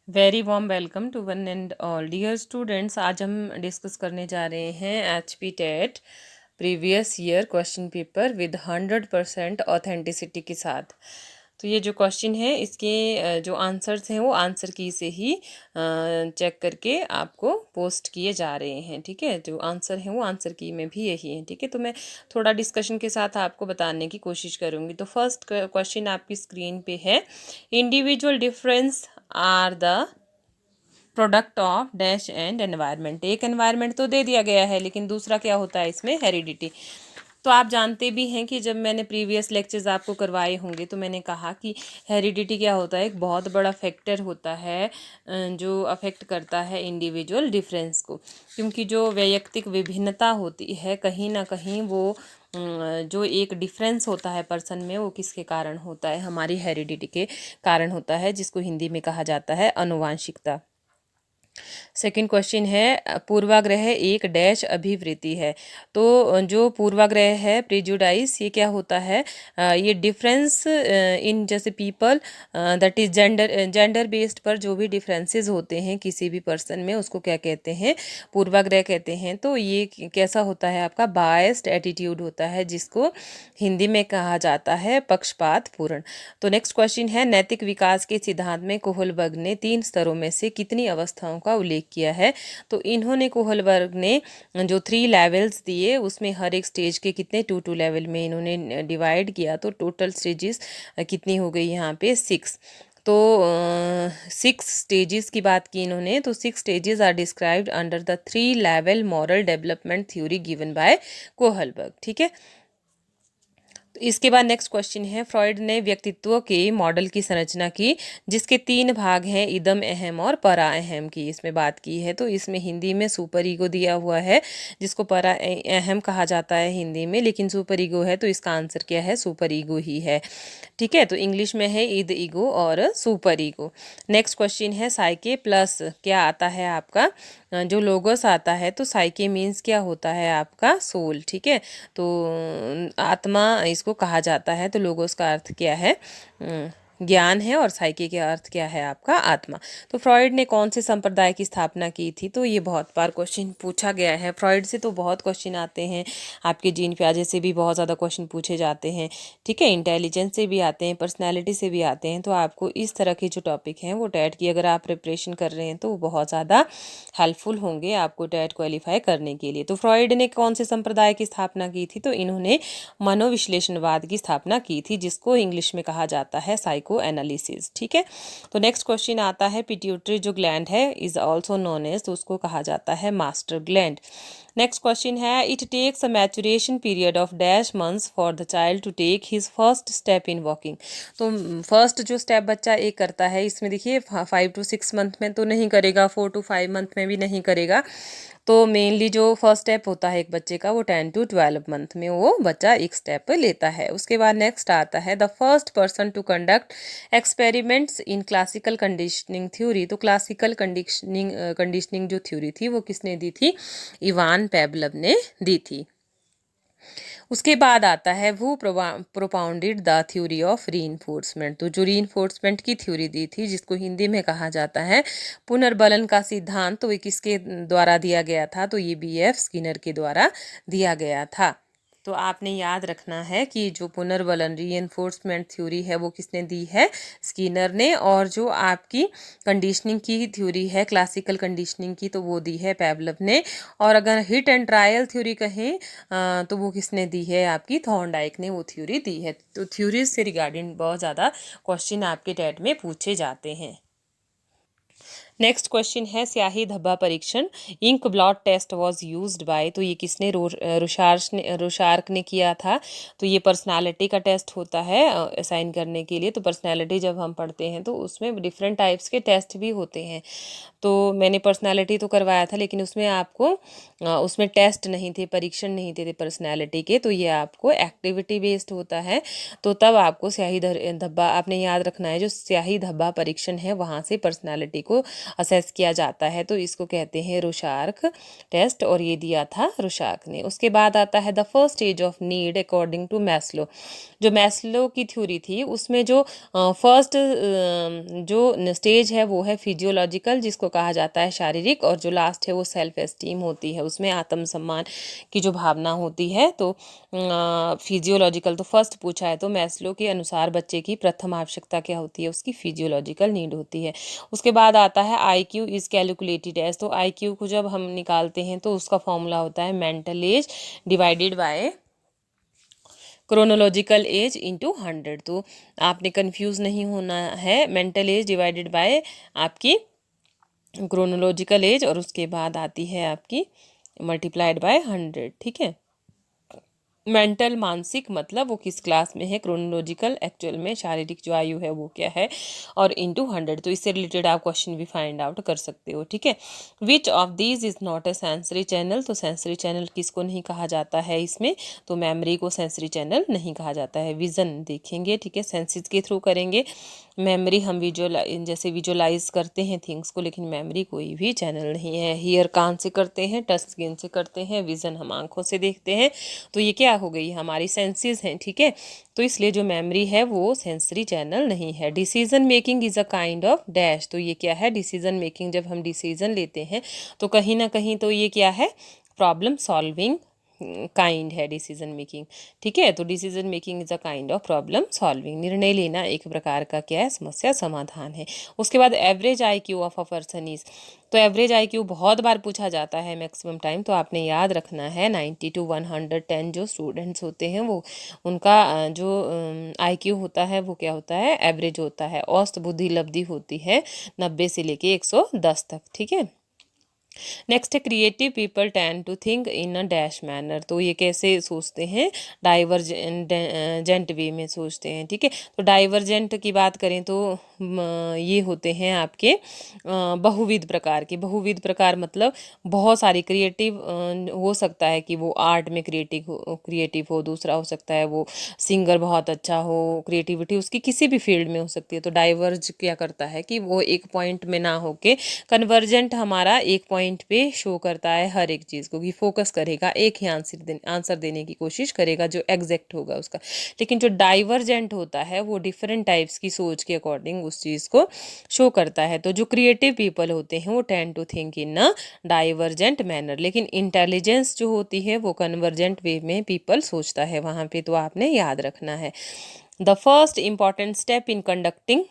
Very warm welcome to one and all dear students. आज हम discuss करने जा रहे हैं HP TET previous year question paper with 100% authenticity के साथ। तो ये जो क्वेश्चन है इसके जो आंसर्स हैं वो आंसर की से ही चेक करके आपको पोस्ट किए जा रहे हैं। ठीक है, जो आंसर है वो आंसर की में भी यही है। ठीक है, तो मैं थोड़ा डिस्कशन के साथ आपको बताने की कोशिश करूँगी। तो फर्स्ट क्वेश्चन आपकी स्क्रीन पे है, individual difference are the product of dash and environment. एक एनवायरनमेंट तो दे दिया गया है, लेकिन दूसरा क्या होता है इसमें, हेरिडिटी। तो आप जानते भी हैं कि जब मैंने प्रीवियस लेक्चर्स आपको करवाए होंगे तो मैंने कहा कि हेरिडिटी क्या होता है, एक बहुत बड़ा फैक्टर होता है जो अफेक्ट करता है इंडिविजुअल डिफरेंस को। क्योंकि जो वैयक्तिक विभिन्नता होती है कहीं ना कहीं वो जो एक डिफरेंस होता है पर्सन में, वो किसके कारण होता है, हमारी हेरिडिटी के कारण होता है, जिसको हिंदी में कहा जाता है अनुवांशिकता। सेकंड क्वेश्चन है, पूर्वाग्रह एक डैश अभिवृत्ति है। तो जो पूर्वाग्रह है प्रेजुडाइस, ये क्या होता है, ये डिफरेंस इन जैसे people that is gender based पर जो भी डिफरेंसेस होते हैं किसी भी पर्सन में, उसको क्या कहते हैं, पूर्वाग्रह कहते हैं। तो ये कैसा होता है, आपका बायस्ड एटीट्यूड होता है, जिसको हिंदी में कहा जाता है पक्षपात पूर्ण। तो नेक्स्ट क्वेश्चन है, नैतिक विकास के सिद्धांत में कोहलबर्ग ने 3 स्तरों में से कितनी अवस्थाओं का उल्लेख किया है। तो इन्होंने कोहलबर्ग ने जो 3 लेवल्स दिए उसमें हर एक स्टेज के कितने 2 लेवल में इन्होंने डिवाइड किया। तो टोटल स्टेजेस कितनी हो गई यहाँ पे 6। तो 6 स्टेजेस की बात की इन्होंने। तो 6 stages are described under the 3 level moral development theory given by Kohlberg. ठीक है, तो इसके बाद नेक्स्ट क्वेश्चन है, फ्रॉइड ने व्यक्तित्व के मॉडल की संरचना की जिसके 3 भाग हैं, इदम अहम और परा अहम की इसमें बात की है। तो इसमें हिंदी में सुपर ईगो दिया हुआ है, जिसको परा अहम कहा जाता है हिंदी में, लेकिन सुपर ईगो है तो इसका आंसर क्या है, सुपर ईगो ही है। ठीक है, तो इंग्लिश में है इद ईगो और सुपर ईगो। नेक्स्ट क्वेश्चन है, साइके प्लस क्या आता है आपका, जो लोगोस आता है। तो साइके मीन्स क्या होता है आपका, सोल। ठीक है, तो आत्मा इसको कहा जाता है। तो लोगोस का अर्थ क्या है, ज्ञान है, और साइके का अर्थ क्या है आपका, आत्मा। तो फ्रॉइड ने कौन से संप्रदाय की स्थापना की थी। तो ये बहुत बार क्वेश्चन पूछा गया है। फ्रॉइड से तो बहुत क्वेश्चन आते हैं, आपके जीन प्याजे से भी बहुत ज़्यादा क्वेश्चन पूछे जाते हैं। ठीक है, इंटेलिजेंस से भी आते हैं, पर्सनैलिटी से भी आते हैं। तो आपको इस तरह के जो टॉपिक हैं वो टेट की अगर आप प्रिपरेशन कर रहे हैं तो वो बहुत ज़्यादा हेल्पफुल होंगे आपको टेट क्वालिफाई करने के लिए। तो फ्रॉइड ने कौन से संप्रदाय की स्थापना की थी। तो इन्होंने मनोविश्लेषणवाद की स्थापना की थी, जिसको इंग्लिश में कहा जाता है साइको एनालिसिस। ठीक है, तो नेक्स्ट क्वेश्चन आता है, पिट्यूटरी जो ग्लैंड है इज ऑल्सो नोन एज, तो उसको कहा जाता है मास्टर ग्लैंड। नेक्स्ट क्वेश्चन है, it takes a maturation period of dash months for the child to take his first step in walking. तो फर्स्ट जो स्टेप बच्चा एक करता है, इसमें देखिए 5 to 6 मंथ में तो नहीं करेगा, 4 to 5 मंथ में भी नहीं करेगा। तो मेनली जो फर्स्ट स्टेप होता है एक बच्चे का, वो 10 to 12 मंथ में वो बच्चा एक स्टेप लेता है। उसके बाद नेक्स्ट आता है, the first person to conduct experiments in classical conditioning theory. तो क्लासिकल कंडीशनिंग जो थ्योरी थी वो किसने दी थी, इवान पेवलोव ने दी थी। उसके बाद आता है, वो propounded the theory of reinforcement. तो जो रीइंफोर्समेंट की थ्योरी दी थी, जिसको हिंदी में कहा जाता है पुनर्बलन का सिद्धांत, तो ये किसके द्वारा दिया गया था। तो ये BF स्किनर के द्वारा दिया गया था। तो आपने याद रखना है कि जो पुनर्बलन रीइंफोर्समेंट थ्योरी है वो किसने दी है, स्किनर ने। और जो आपकी कंडीशनिंग की थ्योरी है, क्लासिकल कंडीशनिंग की, तो वो दी है पेवलोव ने। और अगर हिट एंड ट्रायल थ्योरी कहें तो वो किसने दी है, आपकी थॉर्नडाइक ने वो थ्योरी दी है। तो थ्योरीज से रिगार्डिंग बहुत ज़्यादा क्वेश्चन आपके टेट में पूछे जाते हैं। नेक्स्ट क्वेश्चन है, स्याही धब्बा परीक्षण ink blot test was used by. तो ये किसने, रोशार्क ने किया था। तो ये पर्सनालिटी का टेस्ट होता है असाइन करने के लिए। तो पर्सनालिटी जब हम पढ़ते हैं तो उसमें डिफरेंट टाइप्स के टेस्ट भी होते हैं। तो मैंने पर्सनालिटी तो करवाया था, लेकिन उसमें आपको उसमें टेस्ट नहीं थे, परीक्षण नहीं थे पर्सनालिटी के। तो ये आपको एक्टिविटी बेस्ड होता है। तो तब आपको स्याही धब्बा आपने याद रखना है, जो स्याही धब्बा परीक्षण है वहाँ से पर्सनालिटी को असेस किया जाता है, तो इसको कहते हैं रुशार्क टेस्ट, और ये दिया था रुशार्क ने। उसके बाद आता है the first stage of need according to Maslow. जो मैस्लो की थ्योरी थी उसमें जो फर्स्ट जो स्टेज है वो है फिजियोलॉजिकल, जिसको कहा जाता है शारीरिक, और जो लास्ट है वो सेल्फ एस्टीम होती है, उसमें आत्मसम्मान की जो भावना होती है। तो फिजियोलॉजिकल तो फर्स्ट पूछा है, तो मैस्लो के अनुसार बच्चे की प्रथम आवश्यकता क्या होती है, उसकी फिजियोलॉजिकल नीड होती है। उसके बाद आता है IQ इज कैलकुलेटेड एज। तो IQ को जब हम निकालते हैं तो उसका फॉर्मूला होता है mental as divided by chronological age into 100। तो आपने कंफ्यूज नहीं होना है, मेंटल एज डिवाइडेड बाय आपकी क्रोनोलॉजिकल एज, और उसके बाद आती है आपकी मल्टीप्लाइड बाय 100। ठीक है, मेंटल मानसिक मतलब वो किस क्लास में है, क्रोनोलॉजिकल एक्चुअल में शारीरिक जो आयु है वो क्या है, और इंटू 100। तो इससे रिलेटेड आप क्वेश्चन भी फाइंड आउट कर सकते हो। ठीक है, which of these is not a sensory channel. तो सेंसरी चैनल किसको नहीं कहा जाता है इसमें, तो मेमोरी को सेंसरी चैनल नहीं कहा जाता है। विजन देखेंगे, ठीक है, सेंसेस के थ्रू करेंगे। मेमोरी हम जैसे विजुअलाइज करते हैं थिंग्स को, लेकिन मेमोरी कोई भी चैनल नहीं है। हियर कान से करते हैं, टच स्किन से करते हैं, विजन हम आंखों से देखते हैं। तो ये क्या हो गई, हमारी सेंसेस हैं। ठीक है, तो इसलिए जो मेमोरी है वो सेंसरी चैनल नहीं है। Decision making is a kind of dash. तो ये क्या है, डिसीजन मेकिंग, जब हम डिसीजन लेते हैं तो कहीं ना कहीं तो ये क्या है, प्रॉब्लम सॉल्विंग काइंड है डिसीजन मेकिंग। ठीक है, तो decision making is a kind of problem solving, निर्णय लेना एक प्रकार का क्या है, समस्या समाधान है। उसके बाद average IQ of a person is. तो एवरेज IQ बहुत बार पूछा जाता है मैक्सिमम टाइम, तो आपने याद रखना है 90 to 110 जो स्टूडेंट्स होते हैं वो उनका जो IQ होता है वो क्या होता है, एवरेज होता है। औसत बुद्धि लब्धि होती है 90 से लेके 110 तक। ठीक है, नेक्स्ट है creative people tend to think in a dash manner. तो ये कैसे सोचते हैं, डाइवर्जेंट वे में सोचते हैं। ठीक है, तो डाइवर्जेंट की बात करें तो ये होते हैं आपके बहुविध प्रकार के। बहुविध प्रकार मतलब बहुत सारी क्रिएटिव, हो सकता है कि वो आर्ट में क्रिएटिव हो, दूसरा हो सकता है वो सिंगर बहुत अच्छा हो, क्रिएटिविटी उसकी किसी भी फील्ड में हो सकती है। तो डाइवर्ज क्या करता है कि वो एक पॉइंट में ना होके कन्वर्जेंट हमारा एक पॉइंट पे शो करता है हर एक चीज़ को, कि फोकस करेगा, एक ही आंसर देने की कोशिश करेगा जो एग्जैक्ट होगा उसका। लेकिन जो डाइवर्जेंट होता है वो डिफरेंट टाइप्स की सोच के अकॉर्डिंग उस चीज़ को शो करता है। तो जो क्रिएटिव पीपल होते हैं वो tend to think in a divergent manner, लेकिन इंटेलिजेंस जो होती है वो कन्वर्जेंट वे में पीपल सोचता है वहाँ पे। तो आपने याद रखना है the first important step in conducting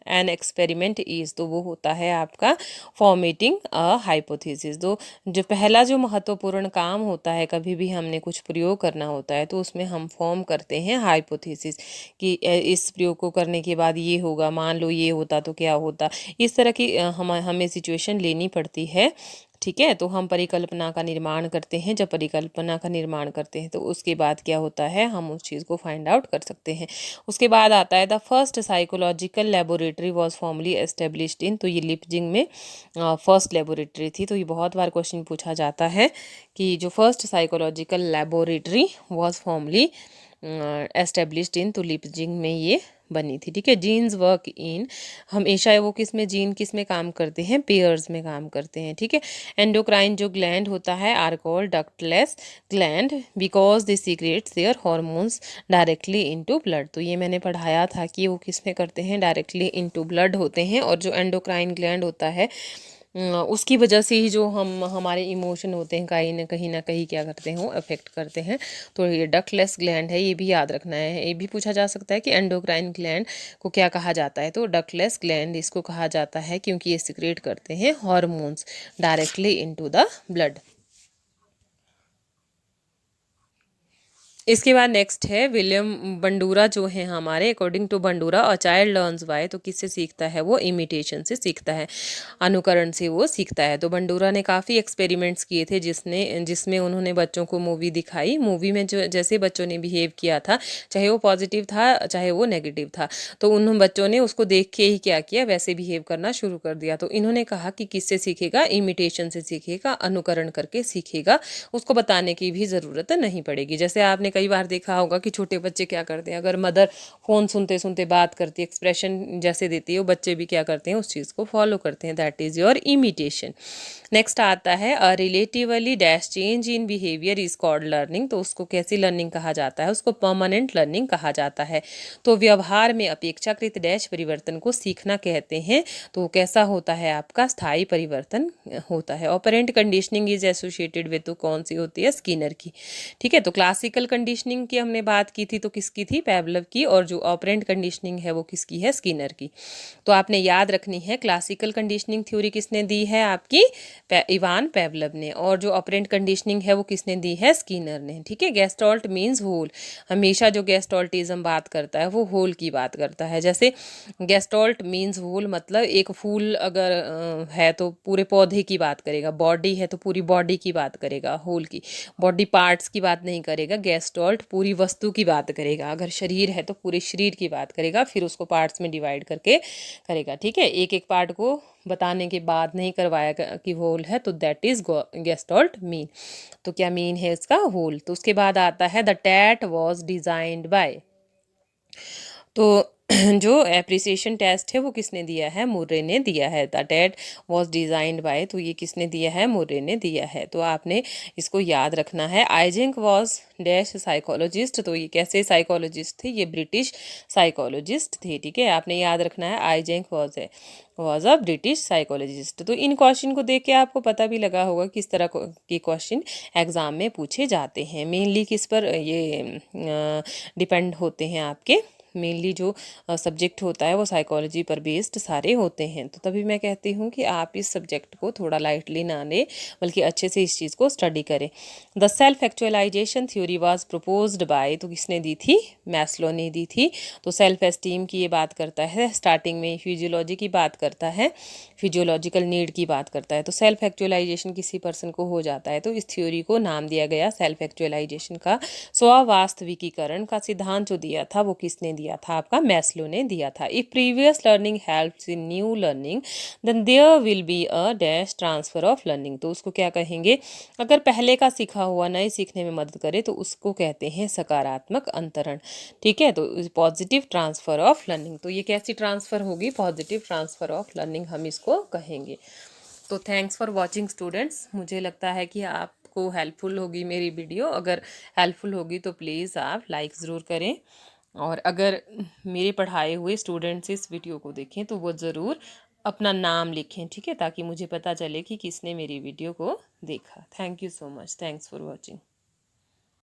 an experiment is. तो वो होता है आपका फॉर्मेटिंग अ हाइपोथेसिस। तो जो पहला जो महत्वपूर्ण काम होता है, कभी भी हमने कुछ प्रयोग करना होता है तो उसमें हम फॉर्म करते हैं हाइपोथेसिस, कि इस प्रयोग को करने के बाद ये होगा, मान लो ये होता तो क्या होता। इस तरह की हमें सिचुएशन लेनी पड़ती है। ठीक है, तो हम परिकल्पना का निर्माण करते हैं। जब परिकल्पना का निर्माण करते हैं तो उसके बाद क्या होता है, हम उस चीज़ को फाइंड आउट कर सकते हैं। उसके बाद आता है the first psychological laboratory was formally established in. तो ये लिपजिंग में फर्स्ट लेबोरेटरी थी। तो ये बहुत बार क्वेश्चन पूछा जाता है कि जो first psychological laboratory was formally established in, तो लिपजिंग में ये बनी थी। ठीक है, जीन्स वर्क इन, हमेशा वो किस में, जीन किस में काम करते हैं, पेयर्स में काम करते हैं। ठीक है, एंडोक्राइन जो ग्लैंड होता है are called ductless gland because they secretes their hormones directly into blood. तो ये मैंने पढ़ाया था कि वो किस में करते हैं, डायरेक्टली इनटू ब्लड होते हैं। और जो एंडोक्राइन ग्लैंड होता है उसकी वजह से ही जो हमारे इमोशन होते हैं कहीं ना कहीं क्या करते हैं, वो अफेक्ट करते हैं। तो ये डक्टलेस ग्लैंड है, ये भी याद रखना है। ये भी पूछा जा सकता है कि एंडोक्राइन ग्लैंड को क्या कहा जाता है, तो डक्टलेस ग्लैंड इसको कहा जाता है क्योंकि ये सिक्रेट करते हैं hormones directly into the blood. इसके बाद नेक्स्ट है विलियम बंडूरा जो है हमारे, according to Bandura a child learns by. तो किससे सीखता है, वो इमिटेशन से सीखता है, अनुकरण से वो सीखता है। तो बंडूरा ने काफ़ी एक्सपेरिमेंट्स किए थे जिसमें उन्होंने बच्चों को मूवी दिखाई। मूवी में जो जैसे बच्चों ने बिहेव किया था, चाहे वो पॉजिटिव था चाहे वो नेगेटिव था, तो उन बच्चों ने उसको देख के ही क्या किया, वैसे बिहेव करना शुरू कर दिया। तो इन्होंने कहा कि किससे सीखेगा, इमिटेशन से सीखेगा, अनुकरण करके सीखेगा, उसको बताने की भी ज़रूरत नहीं पड़ेगी। जैसे आपने कई बार देखा होगा कि छोटे बच्चे क्या करते हैं, अगर मदर फ़ोन सुनते सुनते बात करती है, एक्सप्रेशन जैसे देती है, वो बच्चे भी क्या करते हैं, उस चीज़ को फॉलो करते हैं। That is your imitation. Next आता है a relatively dash change in behaviour is called learning. तो उसको कैसी लर्निंग कहा जाता है? उसको परमानेंट लर्निंग कहा जाता है। तो व्यवहार में अपेक्षाकृत डैश परिवर्तन को सीखना कहते हैं। तो कैसा होता है? आपका स्थायी परिवर्तन होता है। Operant conditioning is associated with, तो कौन सी होती है? स्किनर की। ठीक है, तो क्लासिकल कंडीशनिंग की हमने बात की थी, तो किसकी थी? पेवलव की। और जो ऑपरेंट कंडीशनिंग है वो किसकी है? स्किनर की। तो आपने याद रखनी है, क्लासिकल कंडीशनिंग थ्योरी किसने दी है? आपकी इवान पेवलव ने। और जो ऑपरेंट कंडीशनिंग है वो किसने दी है? स्किनर ने। ठीक है, गेस्टॉल्ट मीन्स होल। हमेशा जो गेस्टॉल्टिज्म बात करता है वो होल की बात करता है। जैसे गेस्टॉल्ट मीन्स होल, मतलब एक फूल अगर है तो पूरे पौधे की बात करेगा, बॉडी है तो पूरी बॉडी की बात करेगा, होल की। बॉडी पार्ट्स की बात नहीं करेगा। गेस्टॉल्ट पूरी वस्तु की बात करेगा। अगर शरीर है तो पूरे शरीर की बात करेगा, फिर उसको पार्ट्स में डिवाइड करके करेगा। ठीक है, एक एक पार्ट को बताने के बाद नहीं करवाया कि होल है, तो दैट इज गेस्टॉल्ट मीन। तो क्या मीन है इसका? होल। तो उसके बाद आता है the TAT was designed by. तो जो एप्रिसिएशन टेस्ट है वो किसने दिया है? मुर्रे ने दिया है। The TAT was designed by, तो ये किसने दिया है? मुर्रे ने दिया है। तो आपने इसको याद रखना है। आइजेंक वॉज डैश साइकोलॉजिस्ट, तो ये कैसे साइकोलॉजिस्ट थे? ये ब्रिटिश साइकोलॉजिस्ट थे। ठीक है, आपने याद रखना है Eysenck was a British psychologist. तो इन क्वेश्चन को देख के आपको पता भी लगा होगा किस तरह के क्वेश्चन एग्जाम में पूछे जाते हैं। मेनली किस पर ये डिपेंड होते हैं आपके? मेनली जो सब्जेक्ट होता है वो साइकोलॉजी पर बेस्ड सारे होते हैं। तो तभी मैं कहती हूँ कि आप इस सब्जेक्ट को थोड़ा लाइटली ना लें, बल्कि अच्छे से इस चीज़ को स्टडी करें। The self actualisation theory was proposed by, तो किसने दी थी? मैस्लो ने दी थी। तो सेल्फ एस्टीम की ये बात करता है, स्टार्टिंग में फिजियोलॉजी की बात करता है, फिजियोलॉजिकल नीड की बात करता है। तो सेल्फ एक्चुअलाइजेशन किसी पर्सन को हो जाता है, तो इस थ्योरी को नाम दिया गया सेल्फ एक्चुअलाइजेशन का। स्ववास्तविकीकरण का सिद्धांत जो दिया था वो किसने दिया था? आपका मैस्लो ने दिया था। If previous learning helps in new learning then there will be a dash transfer of learning. तो उसको क्या कहेंगे? अगर पहले का सीखा हुआ नए सीखने में मदद करे तो उसको कहते हैं सकारात्मक अंतरण। ठीक है, तो पॉजिटिव ट्रांसफर ऑफ लर्निंग। तो ये कैसी ट्रांसफर होगी? पॉजिटिव ट्रांसफर ऑफ लर्निंग हम इसको कहेंगे। तो थैंक्स फॉर वॉचिंग स्टूडेंट्स। मुझे लगता है कि आपको हेल्पफुल होगी मेरी वीडियो। अगर हेल्पफुल होगी तो प्लीज़ आप लाइक ज़रूर करें, और अगर मेरे पढ़ाए हुए स्टूडेंट्स इस वीडियो को देखें तो वो ज़रूर अपना नाम लिखें। ठीक है, ताकि मुझे पता चले कि किसने मेरी वीडियो को देखा। Thank you so much. Thanks for watching.